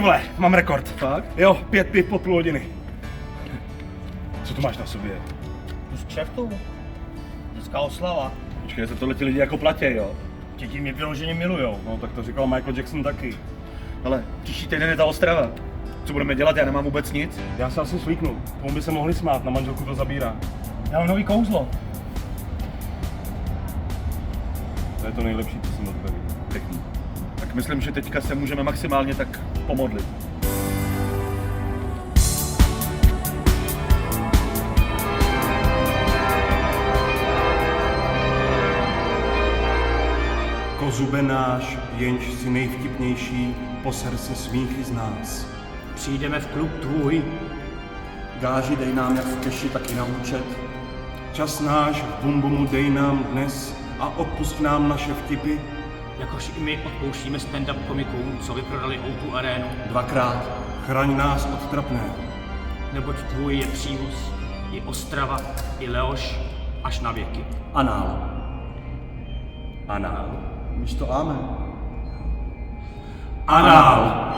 vole, mám rekord. Fakt? Jo, 5 piv po půl hodiny. Co to máš na sobě? Tu z kšeftu. Dneska oslava. Počkej, za tohle ti lidi jako platí, jo? Ti mě vyloženě milujou. No, tak to říkal Michael Jackson taky. Ale příští týden je ta Ostrava. Co budeme dělat? Já nemám vůbec nic. Já se asi svíknu. Tomu by se mohli smát, na manželku to zabírá. Já mám nový kouzlo. To je to nejlepší, co jsem od tebe. Pěkný. Tak myslím, že teďka se můžeme maximálně tak pomodlit. Kozube náš, jenž si nejvtipnější, poser se smíchy z nás. Přijdeme v klub tvůj. Gáži dej nám jak v keši, tak i na účet. Čas náš v bumbumu dej nám dnes a odpust nám naše vtipy. Jakož i my odpouštíme stand-up komikům, co vyprodali O2 arénu, Dvakrát. Chraň nás od trapného. neboť tvůj je přívůz, i Ostrava, i Leoš, až na věky. Anál. Anál. Místo amen. Anál.